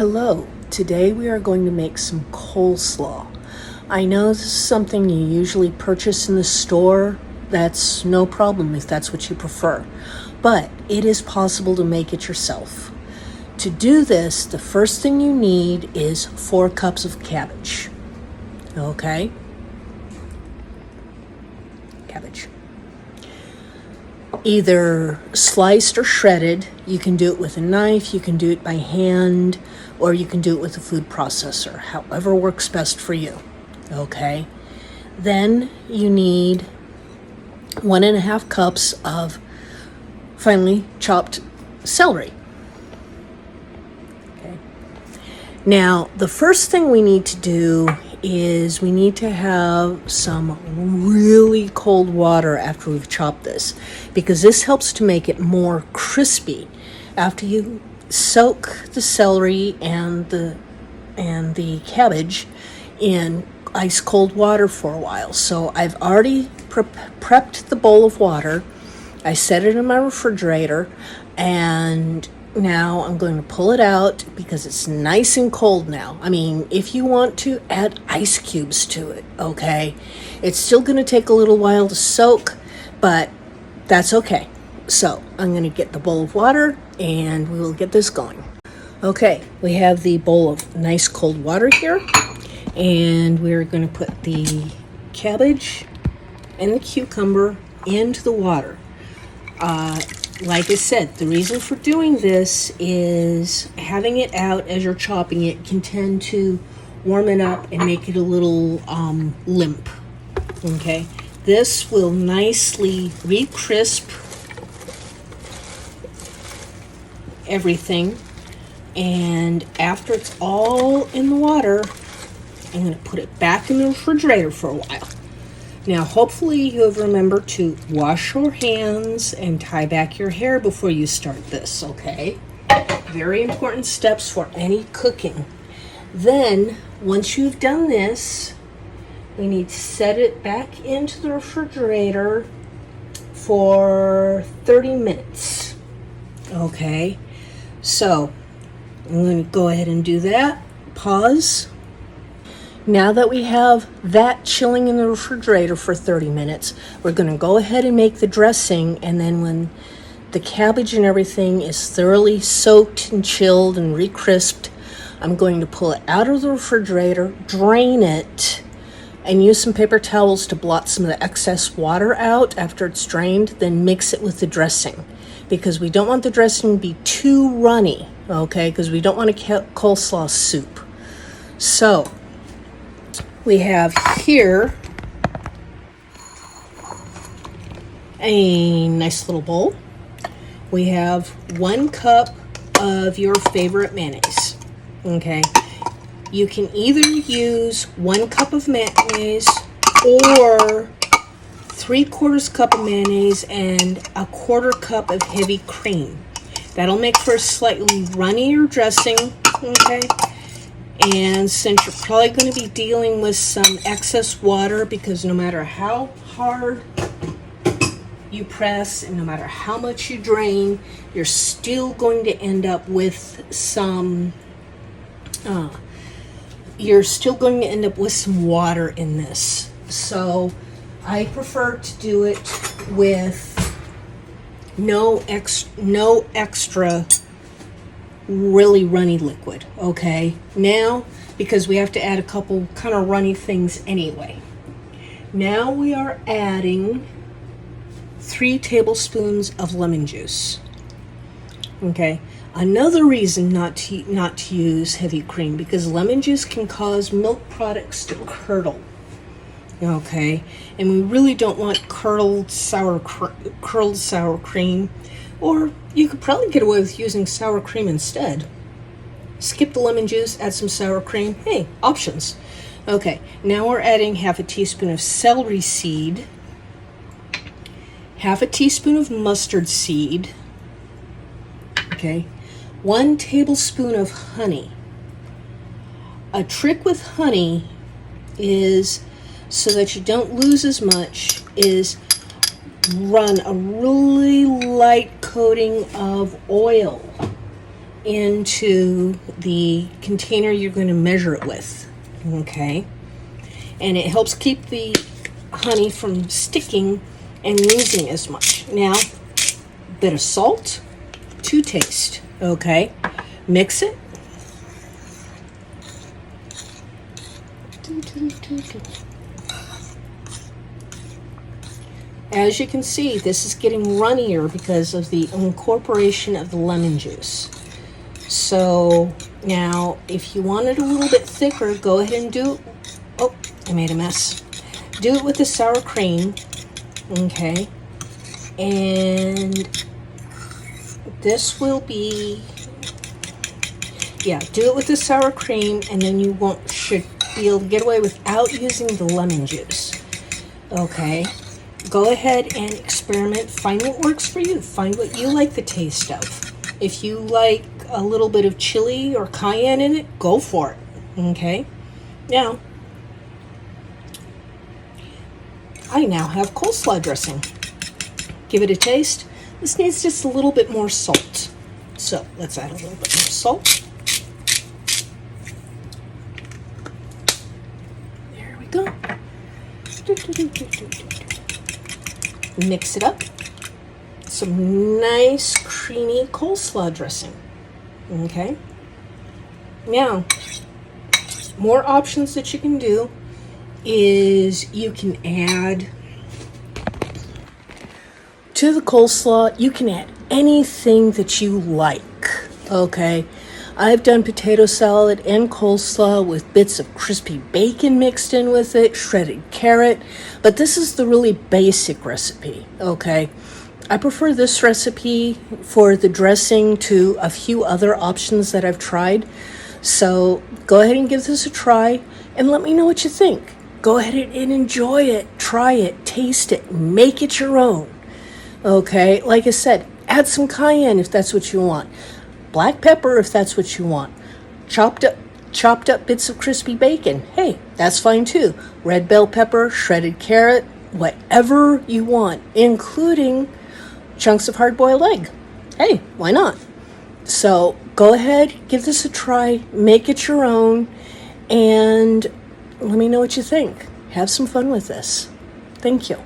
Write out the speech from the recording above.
Hello, today we are going to make some coleslaw. I know this is something you usually purchase in the store. That's no problem if that's what you prefer, but it is possible to make it yourself. To do this, the first thing you need is 4 cups of cabbage. Okay? Cabbage. Either sliced or shredded. You can do it with a knife, you can do it by hand, or you can do it with a food processor, however works best for you. Okay? Then you need 1.5 cups of finely chopped celery. Okay. Now, the first thing we need to do is we need to have some really cold water after we've chopped this, because this helps to make it more crispy. After you soak the celery and the cabbage in ice cold water for a while. So I've already prepped the bowl of water. I set it in my refrigerator, and now I'm going to pull it out because it's nice and cold now. I mean, if you want to add ice cubes to it, okay? It's still going to take a little while to soak, but that's okay. So I'm going to get the bowl of water and we will get this going. Okay, we have the bowl of nice cold water here, and we're going to put the cabbage and the cucumber into the water. Like I said, the reason for doing this is having it out as you're chopping it can tend to warm it up and make it a little limp. Okay, this will nicely re-crisp everything, and after it's all in the water, I'm going to put it back in the refrigerator for a while. Now, hopefully you have remembered to wash your hands and tie back your hair before you start this, okay? Very important steps for any cooking. Then, once you've done this, we need to set it back into the refrigerator for 30 minutes, okay? So, I'm going to go ahead and do that. Pause. Now that we have that chilling in the refrigerator for 30 minutes, we're going to go ahead and make the dressing, and then when the cabbage and everything is thoroughly soaked and chilled and re-crisped, I'm going to pull it out of the refrigerator, drain it, and use some paper towels to blot some of the excess water out after it's drained, then mix it with the dressing, because we don't want the dressing to be too runny, okay, because we don't want a coleslaw soup. So, we have here a nice little bowl. We have 1 cup of your favorite mayonnaise. Okay. You can either use 1 cup of mayonnaise or 3/4 cup of mayonnaise and 1/4 cup of heavy cream. That'll make for a slightly runnier dressing. Okay. And since you're probably going to be dealing with some excess water, because no matter how hard you press and no matter how much you drain, you're still going to end up with some water in this. So I prefer to do it with no extra really runny liquid. Okay, now because we have to add a couple kind of runny things anyway. Now we are adding 3 tablespoons of lemon juice. Okay, another reason not to use heavy cream, because lemon juice can cause milk products to curdle. Okay, and we really don't want curled sour cream. Or you could probably get away with using sour cream instead. Skip the lemon juice, add some sour cream. Hey, options. Okay, now we're adding 1/2 teaspoon of celery seed, 1/2 teaspoon of mustard seed, okay, 1 tablespoon of honey. A trick with honey is, so that you don't lose as much, is run a really light coating of oil into the container you're going to measure it with. Okay? And it helps keep the honey from sticking and losing as much. Now, a bit of salt to taste. Okay? Mix it. As you can see, this is getting runnier because of the incorporation of the lemon juice. So now, if you want it a little bit thicker, go ahead and do it. Oh, I made a mess. Do it with the sour cream. Okay. And this will be, yeah, do it with the sour cream, and then you should be able to get away without using the lemon juice. Okay. Go ahead and experiment. Find what works for you. Find what you like the taste of. If you like a little bit of chili or cayenne in it, go for it. Okay? Now, I now have coleslaw dressing. Give it a taste. This needs just a little bit more salt. So let's add a little bit more salt. There we go. Mix it up. Some nice creamy coleslaw dressing. Okay. Now, more options that you can do is you can add to the coleslaw, you can add anything that you like. Okay. I've done potato salad and coleslaw with bits of crispy bacon mixed in with it, shredded carrot, but this is the really basic recipe, okay? I prefer this recipe for the dressing to a few other options that I've tried, so go ahead and give this a try and let me know what you think. Go ahead and enjoy it, try it, taste it, make it your own, okay? Like I said, add some cayenne if that's what you want. Black pepper if that's what you want. Chopped up bits of crispy bacon. Hey, that's fine too. Red bell pepper, shredded carrot, whatever you want, including chunks of hard-boiled egg. Hey, why not? So go ahead, give this a try, make it your own, and let me know what you think. Have some fun with this. Thank you.